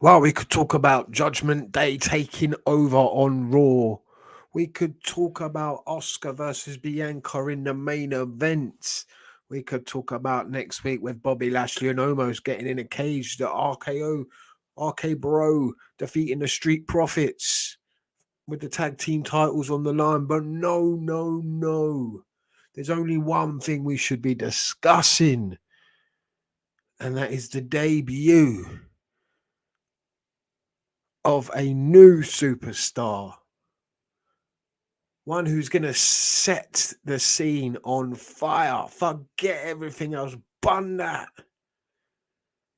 Well, we could talk about Judgment Day taking over on Raw. We could talk about Oscar versus Bianca in the main event. We could talk about next week with Bobby Lashley and Omos getting in a cage, the RK Bro defeating the Street Profits with the tag team titles on the line. But no, no, no. There's only one thing we should be discussing, and that is the debut of a new superstar. One who's going to set the scene on fire. Forget everything else. Bun that.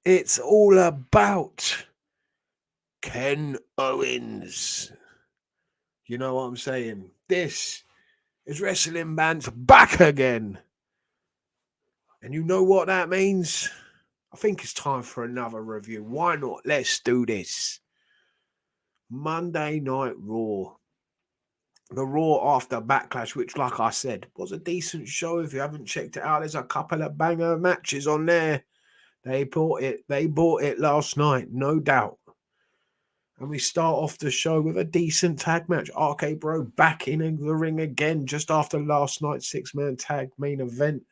It's all about Ken Owens. You know what I'm saying? This is Wrestling Man's back again. And you know what that means? I think it's time for another review. Why not? Let's do this. Monday Night Raw. The Raw after Backlash, which, like I said, was a decent show. If you haven't checked it out, there's a couple of banger matches on there. They bought it last night, no doubt. And we start off the show with a decent tag match. RK Bro back in the ring again just after last night's 6-man tag main event.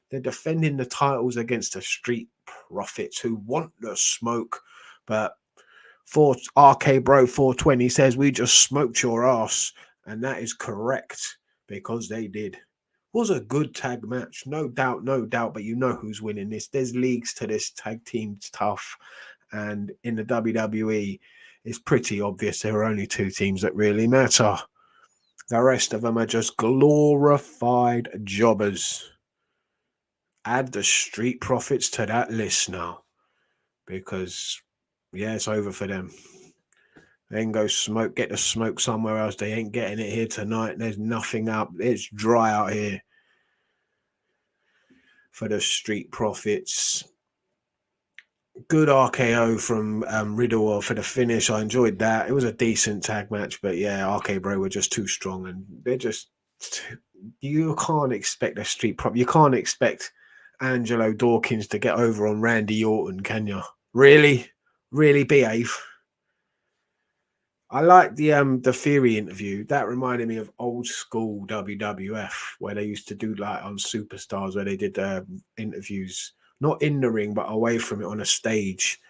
They're defending the titles against the Street Profits who want the smoke. But RK Bro 420 says, we just smoked your ass. And that is correct, because they did. Was a good tag match, no doubt, but you know who's winning this. There's leagues to this tag team stuff, and in the WWE, it's pretty obvious there are only two teams that really matter. The rest of them are just glorified jobbers. Add the Street Profits to that list now, because, yeah, it's over for them. They can go get the smoke somewhere else. They ain't getting it here tonight. There's nothing up. It's dry out here for the Street Profits. Good RKO from Riddle for the finish. I enjoyed that. It was a decent tag match, but yeah, RK Bro were just too strong, and they're just you can't expect a Street Prop. You can't expect Angelo Dawkins to get over on Randy Orton, can you? Really behave. I like the Theory interview. That reminded me of old school WWF, where they used to do like on Superstars, where they did interviews, not in the ring, but away from it on a stage.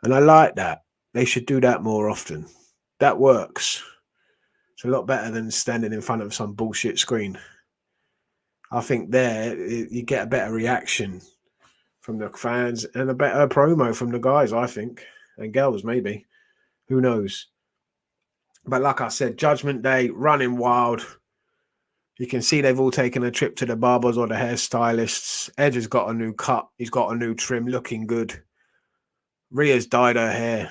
And I like that. They should do that more often. That works. It's a lot better than standing in front of some bullshit screen. I think there you get a better reaction from the fans and a better promo from the guys, I think. And girls, maybe. Who knows? But like I said, Judgment Day, running wild. You can see they've all taken a trip to the barbers or the hairstylists. Edge has got a new cut. He's got a new trim, looking good. Rhea's dyed her hair.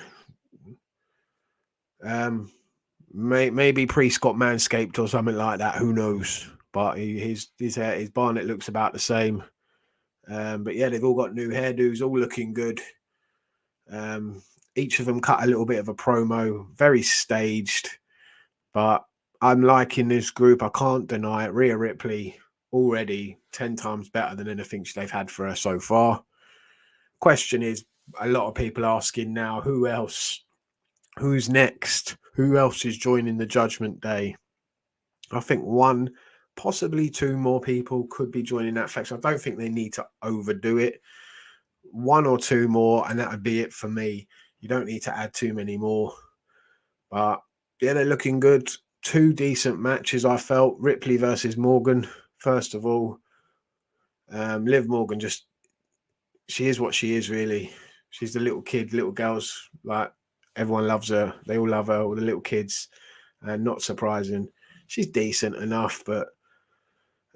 Maybe Priest got manscaped or something like that. Who knows? But his hair, his barnet looks about the same. But yeah, they've all got new hairdos, all looking good. Each of them cut a little bit of a promo, very staged, but I'm liking this group. I can't deny it. Rhea Ripley already 10 times better than anything they've had for her so far. Question is, a lot of people asking now, who else? Who's next? Who else is joining the Judgment Day? I think one, possibly two more people could be joining that faction. I don't think they need to overdo it. One or two more, and that would be it for me. You don't need to add too many more. But yeah, they're looking good. Two decent matches, I felt. Ripley versus Morgan, first of all. Liv Morgan, she is what she is, really. She's the little kid, little girls, like, everyone loves her. They all love her, all the little kids. And not surprising. She's decent enough, but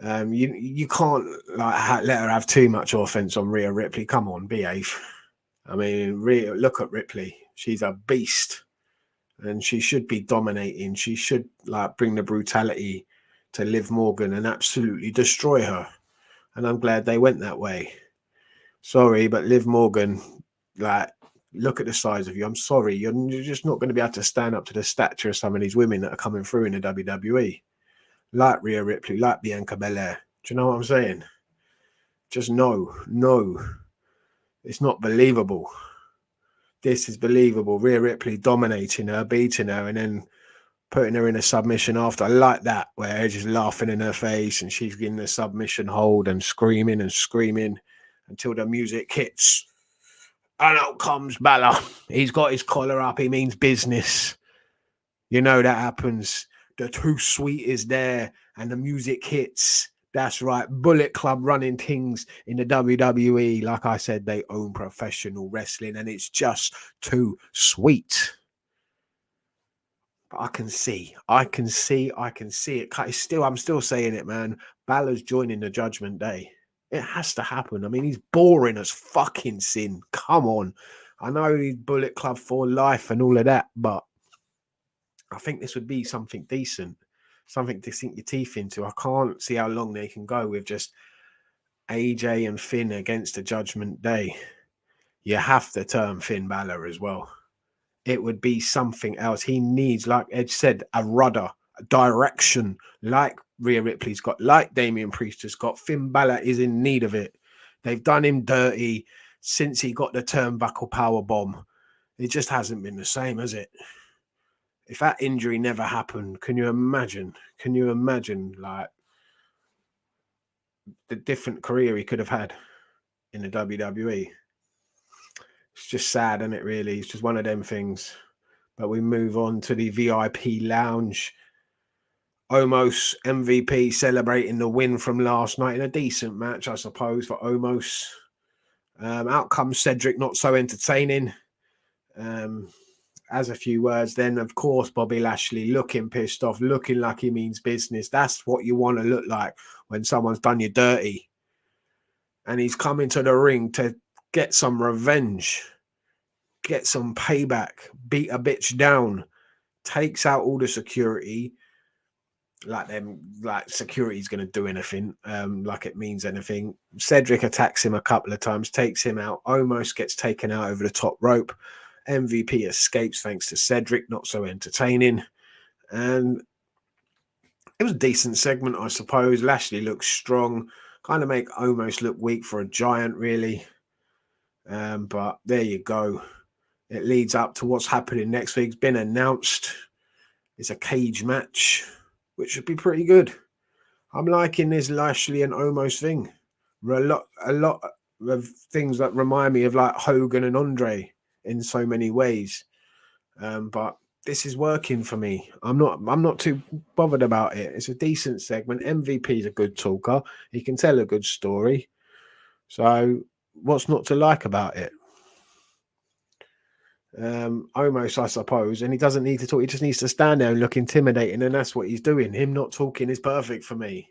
you can't let her have too much offense on Rhea Ripley. Come on, behave. I mean, look at Ripley. She's a beast, and she should be dominating. She should bring the brutality to Liv Morgan and absolutely destroy her. And I'm glad they went that way. Sorry, but Liv Morgan, look at the size of you. I'm sorry, you're just not going to be able to stand up to the stature of some of these women that are coming through in the WWE. Like Rhea Ripley, like Bianca Belair. Do you know what I'm saying? Just no. It's not believable. This is believable. Rhea Ripley dominating her, beating her, and then putting her in a submission after. I like that, where Edge is laughing in her face and she's getting a submission hold and screaming until the music hits. And out comes Balor. He's got his collar up. He means business. You know that happens. The Too Sweet is there and the music hits. That's right. Bullet Club running things in the WWE. Like I said, they own professional wrestling and it's just too sweet. But I can see it. I'm still saying it, man. Balor's joining the Judgment Day. It has to happen. I mean, he's boring as fucking sin. Come on. I know he's Bullet Club for life and all of that, but I think this would be something decent. Something to sink your teeth into. I can't see how long they can go with just AJ and Finn against the Judgment Day. You have to turn Finn Balor as well. It would be something else. He needs, like Edge said, a rudder, a direction, like Rhea Ripley's got, like Damian Priest has got. Finn Balor is in need of it. They've done him dirty since he got the turnbuckle power bomb. It just hasn't been the same, has it? If that injury never happened, can you imagine? Can you imagine, like, the different career he could have had in the WWE? It's just sad, isn't it, really? It's just one of them things. But we move on to the VIP lounge. Omos MVP celebrating the win from last night in a decent match, I suppose, for Omos. Out comes Cedric, not so entertaining. As a few words, then, of course, Bobby Lashley looking pissed off, looking like he means business. That's what you want to look like when someone's done you dirty. And he's coming to the ring to get some revenge, get some payback, beat a bitch down, takes out all the security. Like security's going to do anything, like it means anything. Cedric attacks him a couple of times, takes him out, almost gets taken out over the top rope. MVP escapes thanks to Cedric, not so entertaining. And it was a decent segment, I suppose. Lashley looks strong, kind of make Omos look weak for a giant, really. But there you go. It leads up to what's happening next week. It's been announced. It's a cage match, which should be pretty good. I'm liking this Lashley and Omos thing. A lot of things that remind me of like Hogan and Andre in so many ways. But this is working for me. I'm not too bothered about it. It's a decent segment. MVP is a good talker. He can tell a good story. So what's not to like about it? Almost, I suppose, and he doesn't need to talk. He just needs to stand there and look intimidating, and that's what he's doing. Him not talking is perfect for me.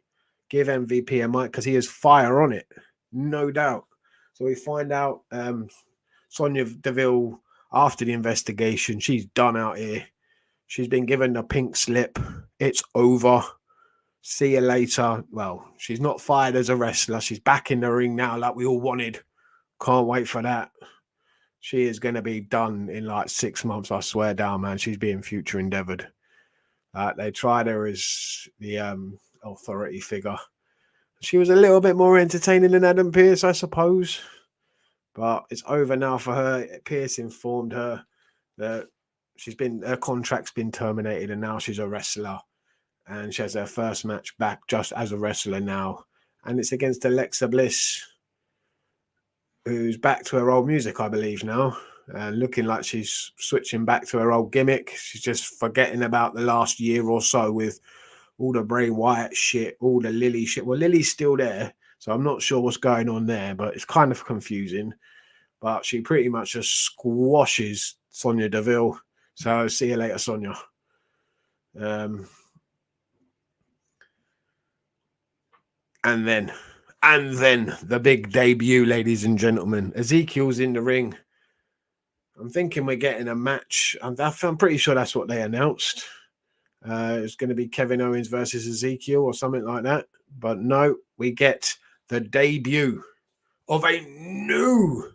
Give MVP a mic because he has fire on it, no doubt. So we find out Sonia Deville, after the investigation, she's done out here. She's been given the pink slip. It's over. See you later. Well, she's not fired as a wrestler. She's back in the ring now, like we all wanted. Can't wait for that. She is going to be done in like 6 months. I swear down, man. She's being future endeavored. They tried her as the authority figure. She was a little bit more entertaining than Adam Pearce, I suppose. But it's over now for her. Pearce informed her that her contract's been terminated and now she's a wrestler. And she has her first match back just as a wrestler now. And it's against Alexa Bliss, who's back to her old music, I believe, now. Looking like she's switching back to her old gimmick. She's just forgetting about the last year or so with all the Bray Wyatt shit, all the Lily shit. Well, Lily's still there, so I'm not sure what's going on there, but it's kind of confusing. But she pretty much just squashes Sonia Deville. So see you later, Sonia. And then the big debut, ladies and gentlemen. Ezekiel's in the ring. I'm thinking we're getting a match. I'm pretty sure that's what they announced. It's going to be Kevin Owens versus Ezekiel or something like that. But no, we get the debut of a new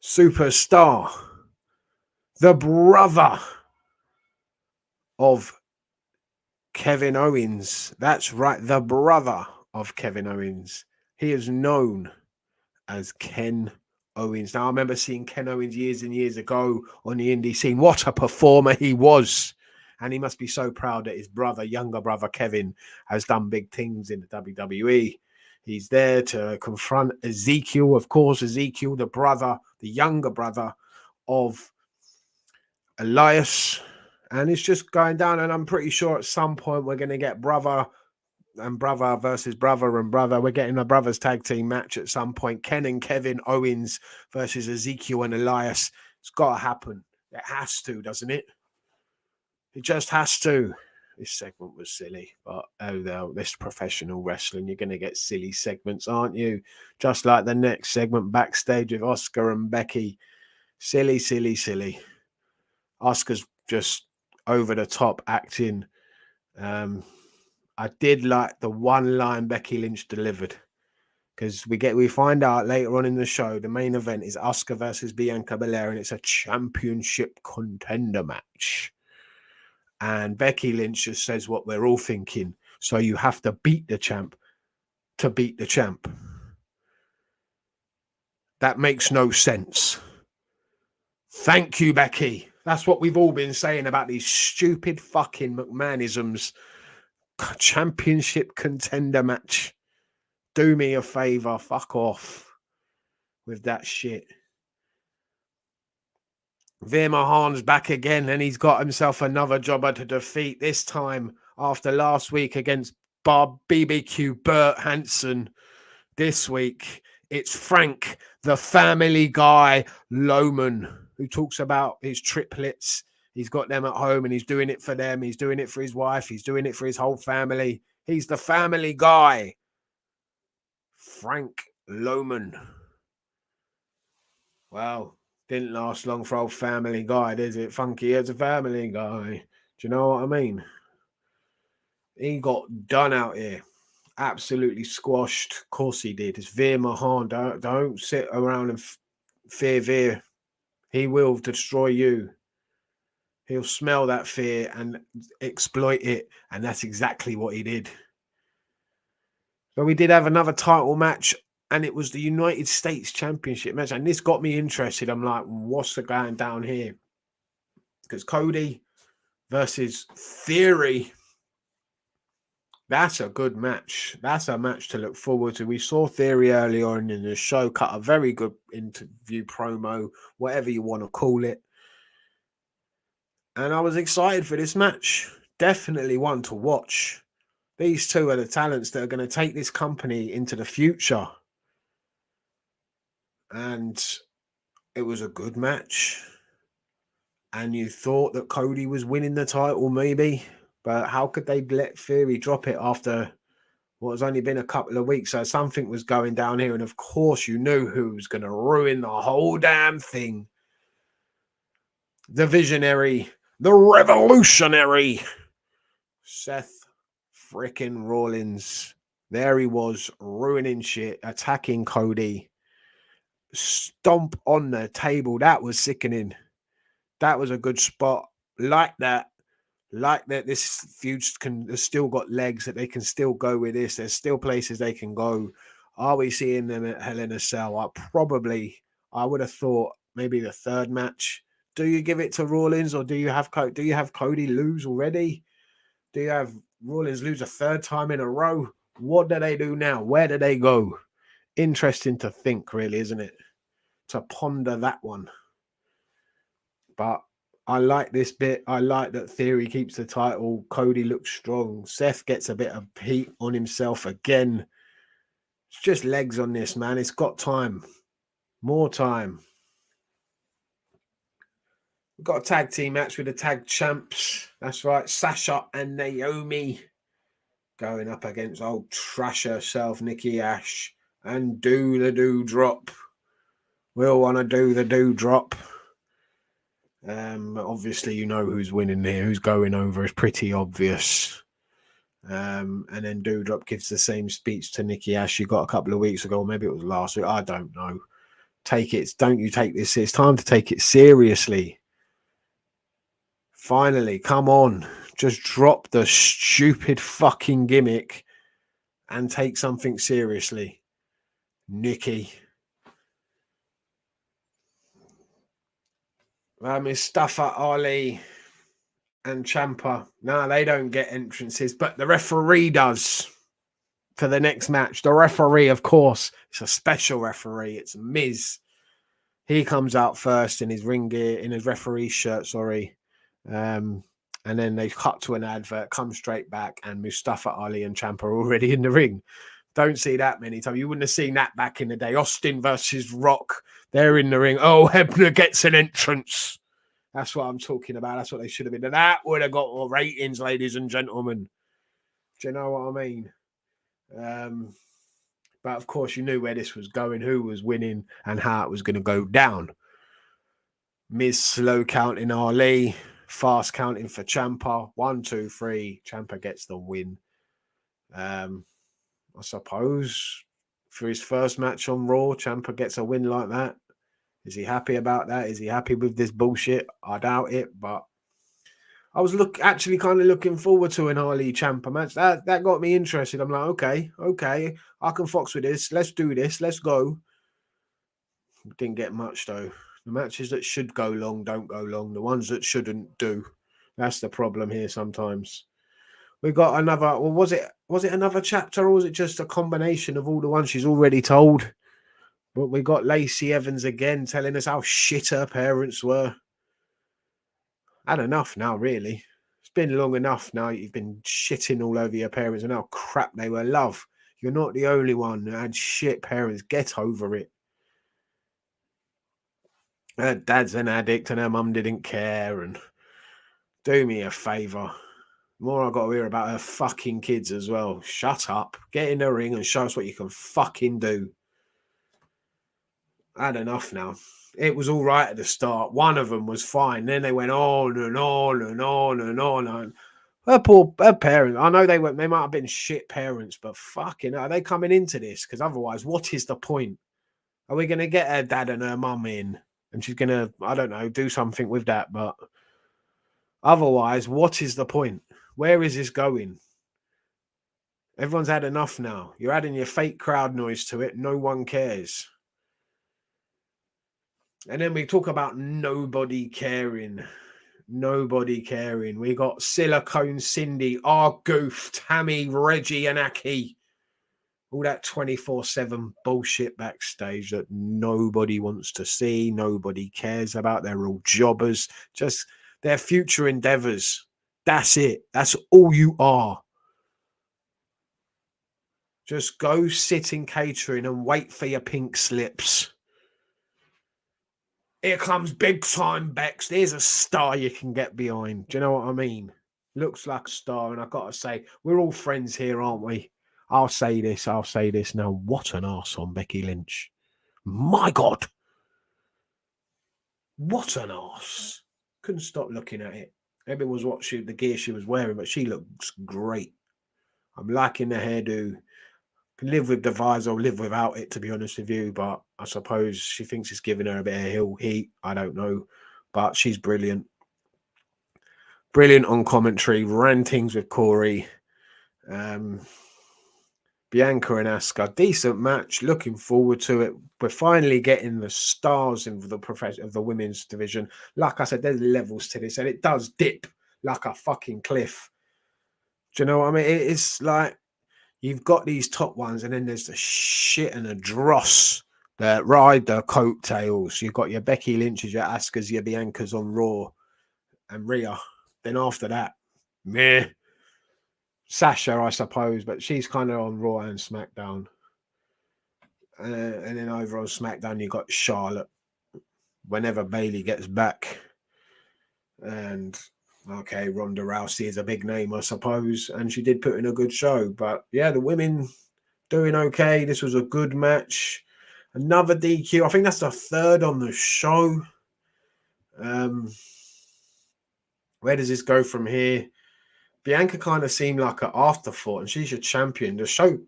superstar. The brother of Kevin Owens. That's right, the brother of Kevin Owens. He is known as Ken Owens. Now, I remember seeing Ken Owens years and years ago on the indie scene. What a performer he was. And he must be so proud that his brother, younger brother Kevin, has done big things in the WWE. He's there to confront Ezekiel. Of course, Ezekiel, the brother, the younger brother of Elias. And it's just going down. And I'm pretty sure at some point we're going to get brother and brother versus brother and brother. We're getting a brothers tag team match at some point. Ken and Kevin Owens versus Ezekiel and Elias. It's got to happen. It has to, doesn't it? It just has to. This segment was silly, but oh, this professional wrestling, you're going to get silly segments, aren't you? Just like the next segment backstage with Oscar and Becky. Silly, silly, silly. Oscar's just over the top acting. I did like the one line Becky Lynch delivered, because we find out later on in the show the main event is Oscar versus Bianca Belair, and it's a championship contender match. And Becky Lynch just says what we're all thinking. So you have to beat the champ to beat the champ. That makes no sense. Thank you, Becky. That's what we've all been saying about these stupid fucking McMahonisms. Championship contender match. Do me a favor. Fuck off with that shit. Veer Mahan's back again, and he's got himself another jobber to defeat, this time after last week against BBQ Burt Hanson. This week, it's Frank, the Family Guy Loman, who talks about his triplets. He's got them at home and he's doing it for them. He's doing it for his wife. He's doing it for his whole family. He's the Family Guy. Frank Loman. Wow. Didn't last long for old Family Guy, did it? Funky as a Family Guy. Do you know what I mean? He got done out here. Absolutely squashed. Of course he did. It's Veer Mahan. Don't sit around and fear Veer. He will destroy you. He'll smell that fear and exploit it. And that's exactly what he did. So we did have another title match, and it was the United States Championship match. And this got me interested. I'm like, what's going down here? Because Cody versus Theory. That's a good match. That's a match to look forward to. We saw Theory early on in the show, cut a very good interview promo, whatever you want to call it. And I was excited for this match. Definitely one to watch. These two are the talents that are going to take this company into the future. And it was a good match. And you thought that Cody was winning the title, maybe. But how could they let Theory drop it after what has only been a couple of weeks? So something was going down here. And of course, you knew who was going to ruin the whole damn thing. The visionary, the revolutionary, Seth frickin' Rollins. There he was, ruining shit, attacking Cody. Stomp on the table. That was sickening. That was a good spot. Like that. This feud has still got legs, that they can still go with this. There's still places they can go. Are we seeing them at Hell in a Cell? I would have thought maybe the third match. Do you give it to Rollins, or do you have Cody lose already? Do you have Rollins lose a third time in a row? What do they do now? Where do they go? Interesting to think, really, isn't it? To ponder that one. But I like this bit. I like that Theory keeps the title. Cody looks strong. Seth gets a bit of heat on himself again. It's just legs on this, man. It's got time. More time. We've got a tag team match with the tag champs. That's right. Sasha and Naomi going up against old trash herself, Nikki Ash. And do the do-drop. We'll want to do the do-drop. Obviously, you know who's winning here, who's going over. It's pretty obvious. And then Doudrop gives the same speech to Nikki Ash you got a couple of weeks ago. Maybe it was last week. I don't know. Don't you take this? It's time to take it seriously. Finally, come on. Just drop the stupid fucking gimmick and take something seriously. Nikki. Mustafa Ali and Ciampa. No, they don't get entrances, but the referee does for the next match. The referee, of course, it's a special referee. It's Miz. He comes out first in his ring gear, in his referee shirt, sorry. And then they cut to an advert, come straight back, and Mustafa Ali and Ciampa are already in the ring. Don't see that many times. You wouldn't have seen that back in the day. Austin versus Rock. They're in the ring. Oh, Hebner gets an entrance. That's what I'm talking about. That's what they should have been. And that would have got more ratings, ladies and gentlemen. Do you know what I mean? But of course, you knew where this was going, who was winning, and how it was going to go down. Miz slow counting Ali, fast counting for Ciampa. 1, 2, 3. Ciampa gets the win. I suppose for his first match on Raw, Ciampa gets a win like that. Is he happy about that? Is he happy with this bullshit? I doubt it, but I was actually kind of looking forward to an Ali Ciampa match. That got me interested. I'm like, okay, I can fox with this. Let's do this. Let's go. Didn't get much though. The matches that should go long don't go long. The ones that shouldn't do. That's the problem here sometimes. We got another. Well, was it another chapter, or was it just a combination of all the ones she's already told? But we got Lacey Evans again telling us how shit her parents were. Had enough now, really. It's been long enough now. You've been shitting all over your parents and how crap they were. Love, you're not the only one that had shit parents. Get over it. Her dad's an addict and her mum didn't care. And do me a favour. More I got to hear about her fucking kids as well. Shut up. Get in the ring and show us what you can fucking do. I had enough now. It was all right at the start. One of them was fine. Then they went on and on and on and on. And her parents, I know they might have been shit parents, but fucking are they coming into this? Because otherwise, what is the point? Are we going to get her dad and her mum in? And she's going to, I don't know, do something with that. But otherwise, what is the point? Where is this going? Everyone's had enough now. You're adding your fake crowd noise to it. No one cares. And then we talk about nobody caring. Nobody caring. We got Silicone Cindy, our Goof, Tammy, Reggie, and Aki. All that 24/7 bullshit backstage that nobody wants to see. Nobody cares about. They're all jobbers. Just their future endeavors. That's it. That's all you are. Just go sit in catering and wait for your pink slips. Here comes big time Bex. There's a star you can get behind. Do you know what I mean? Looks like a star. And I've got to say, we're all friends here, aren't we? I'll say this. Now, what an arse on Becky Lynch. My God. What an arse. Couldn't stop looking at it. Maybe it was the gear she was wearing, but she looks great. I'm liking the hairdo. Can live with the visor or live without it, to be honest with you. But I suppose she thinks it's giving her a bit of heel heat. I don't know. But she's brilliant. Brilliant on commentary. Rantings with Corey. Bianca and Asuka. Decent match. Looking forward to it. We're finally getting the stars in the women's division. Like I said, there's levels to this. And it does dip like a fucking cliff. Do you know what I mean? It's like, you've got these top ones, and then there's the shit and the dross that ride the coattails. You've got your Becky Lynch's, your Asukas, your Biancas on Raw, and Rhea. Then after that, meh. Sasha, I suppose, but she's kind of on Raw and SmackDown. And then over on SmackDown, you got Charlotte. Whenever Bayley gets back, and okay, Ronda Rousey is a big name, I suppose, and she did put in a good show. But yeah, the women doing okay. This was a good match. Another DQ. I think that's the third on the show. Where does this go from here? Bianca kind of seemed like an afterthought, and she's your champion. The show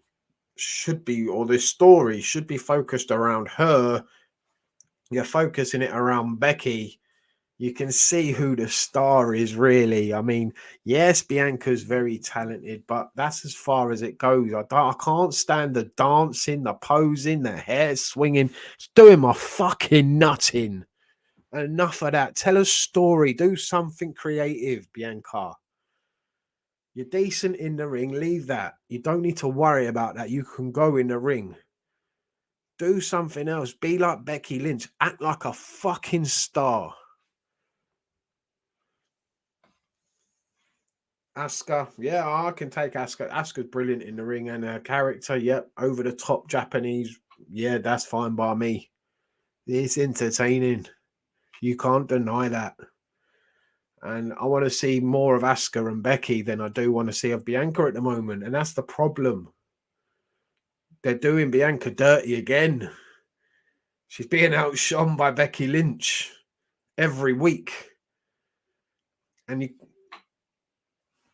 should be, or the story should be focused around her. You're focusing it around Becky. You can see who the star is, really. I mean, yes, Bianca's very talented, but that's as far as it goes. I can't stand the dancing, the posing, the hair swinging. It's doing my fucking nutting. Enough of that. Tell a story. Do something creative, Bianca. You're decent in the ring. Leave that. You don't need to worry about that. You can go in the ring. Do something else. Be like Becky Lynch. Act like a fucking star. Asuka. Yeah, I can take Asuka. Asuka's brilliant in the ring and her character. Yep. Over the top Japanese. Yeah, that's fine by me. It's entertaining. You can't deny that. And I want to see more of Asuka and Becky than I do want to see of Bianca at the moment. And that's the problem. They're doing Bianca dirty again. She's being outshone by Becky Lynch every week. And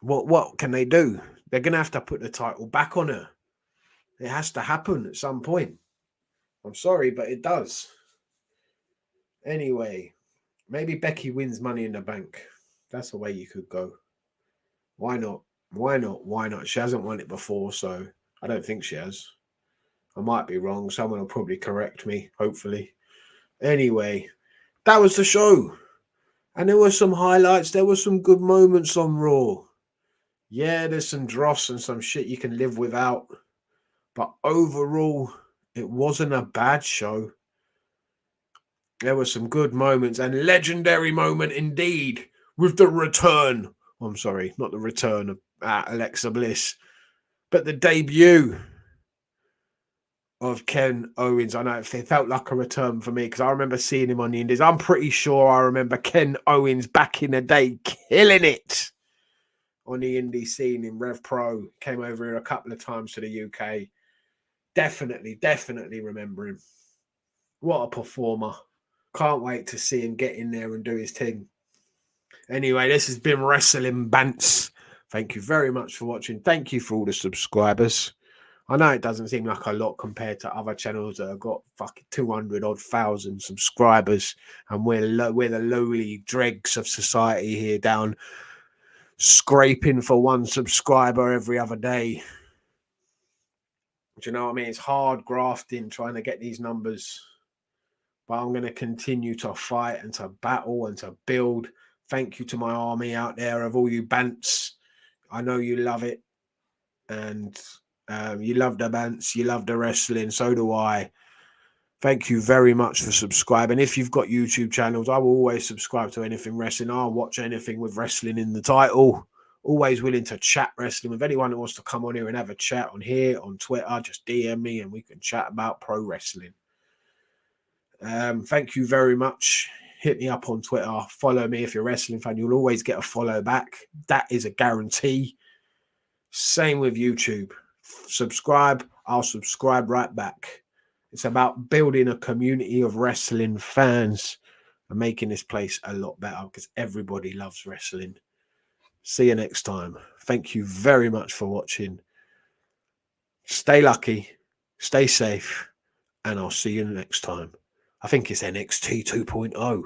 what can they do? They're going to have to put the title back on her. It has to happen at some point. I'm sorry, but it does. Anyway, maybe Becky wins Money in the Bank. That's the way you could go. Why not? Why not? Why not? She hasn't won it before, so I don't think she has. I might be wrong. Someone will probably correct me, hopefully. Anyway, that was the show. And there were some highlights. There were some good moments on Raw. Yeah, there's some dross and some shit you can live without. But overall, it wasn't a bad show. There were some good moments and legendary moment indeed with the return. I'm sorry, not the return of Alexa Bliss, but the debut of Ken Owens. I know it felt like a return for me because I remember seeing him on the Indies. I'm pretty sure I remember Ken Owens back in the day killing it on the indie scene in Rev Pro. Came over here a couple of times to the UK. Definitely remember him. What a performer. Can't wait to see him get in there and do his thing. Anyway, this has been Wrestling Bants. Thank you very much for watching. Thank you for all the subscribers. I know it doesn't seem like a lot compared to other channels that have got fucking 200 odd thousand subscribers, and we're the lowly dregs of society here, down scraping for one subscriber every other day. Do you know what I mean? It's hard grafting trying to get these numbers, but I'm going to continue to fight and to battle and to build. Thank you to my army out there of all you bants. I know you love it, and you love the bants, you love the wrestling, so do I. Thank you very much for subscribing. If you've got YouTube channels, I will always subscribe to anything wrestling. I'll watch anything with wrestling in the title. Always willing to chat wrestling with anyone who wants to come on here and have a chat on here, on Twitter. Just DM me and we can chat about pro wrestling. Thank you very much. Hit me up on Twitter. Follow me if you're a wrestling fan. You'll always get a follow back. That is a guarantee. Same with YouTube. Subscribe. I'll subscribe right back. It's about building a community of wrestling fans and making this place a lot better because everybody loves wrestling. See you next time. Thank you very much for watching. Stay lucky. Stay safe. And I'll see you next time. I think it's NXT 2.0.